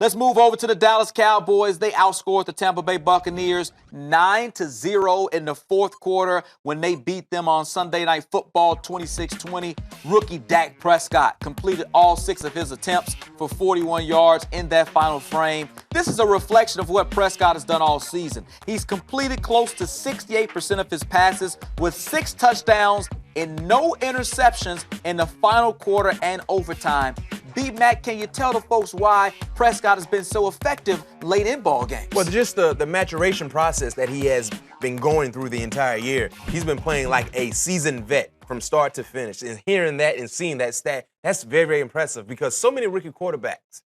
Let's move over to the Dallas Cowboys. They outscored the Tampa Bay Buccaneers 9-0 in the fourth quarter when they beat them on Sunday Night Football 26-20. Rookie Dak Prescott completed all 6 of his attempts for 41 yards in that final frame. This is a reflection of what Prescott has done all season. He's completed close to 68% of his passes with 6 touchdowns and no interceptions in the final quarter and overtime. B-Mac, can you tell the folks why Prescott has been so effective late in ball games? Well, just the maturation process that he has been going through the entire year. He's been playing like a seasoned vet from start to finish. And hearing that and seeing that stat, that's very, very impressive because so many rookie quarterbacks,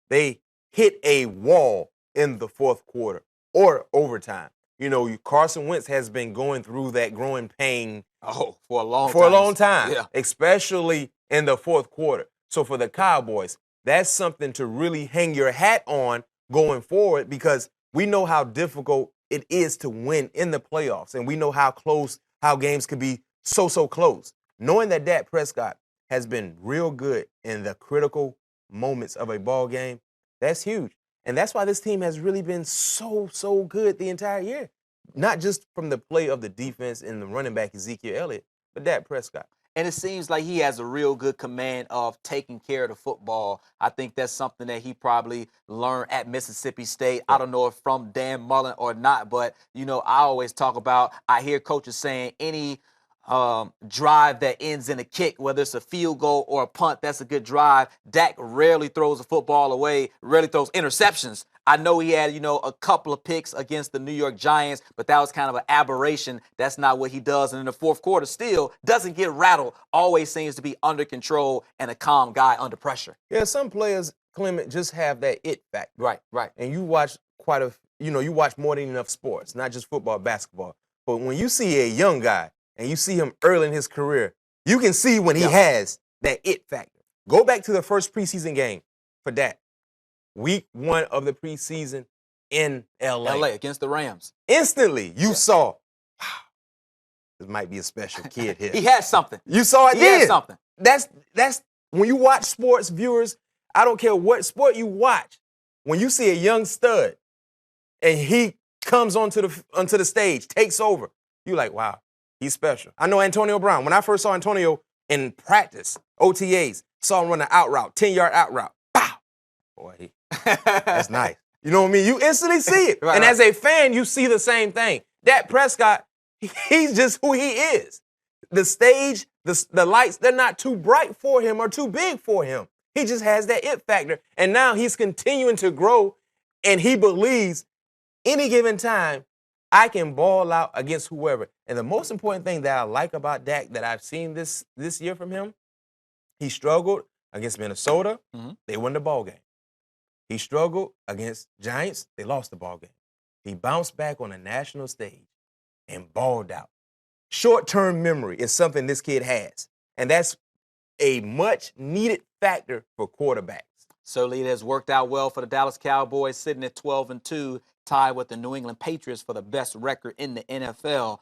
they hit a wall in the fourth quarter or overtime. You know, Carson Wentz has been going through that growing pain for a long time, yeah. Especially in the fourth quarter. So for the Cowboys, that's something to really hang your hat on going forward because we know how difficult it is to win in the playoffs, and we know how games can be so close. Knowing that Dak Prescott has been real good in the critical moments of a ball game, that's huge. And that's why this team has really been so good the entire year. Not just from the play of the defense and the running back Ezekiel Elliott, but Dak Prescott. And it seems like he has a real good command of taking care of the football. I think that's something that he probably learned at Mississippi State. I don't know if from Dan Mullen or not, but, you know, I always talk about, I hear coaches saying any drive that ends in a kick, whether it's a field goal or a punt, that's a good drive. Dak rarely throws a football away, rarely throws interceptions. I know he had, a couple of picks against the New York Giants, but that was kind of an aberration. That's not what he does. And in the fourth quarter, still doesn't get rattled, always seems to be under control and a calm guy under pressure. Yeah, some players, Clement, just have that it factor. Right. And you watch you watch more than enough sports, not just football, basketball. But when you see a young guy and you see him early in his career, you can see when he has that it factor. Go back to the first preseason game for Dak. Week 1 of the preseason in L.A. L.A. against the Rams. Instantly, you saw, wow, this might be a special kid here. He has something. You saw it He then. has something. That's when you watch sports, viewers, I don't care what sport you watch, when you see a young stud and he comes onto the stage, takes over, you're like, wow, he's special. I know Antonio Brown. When I first saw Antonio in practice, OTAs, saw him run an out route, 10-yard out route. Pow! Boy, that's nice. You know what I mean? You instantly see it. Right. As a fan, you see the same thing. Dak Prescott, he's just who he is. The stage, the lights, they're not too bright for him or too big for him. He just has that it factor. And now he's continuing to grow, and he believes any given time, I can ball out against whoever. And the most important thing that I like about Dak that I've seen this year from him, he struggled against Minnesota. Mm-hmm. They won the ball game. He struggled against Giants. They lost the ball game. He bounced back on a national stage and balled out. Short-term memory is something this kid has, and that's a much-needed factor for quarterbacks. Certainly it has worked out well for the Dallas Cowboys, sitting at 12-2, tied with the New England Patriots for the best record in the NFL.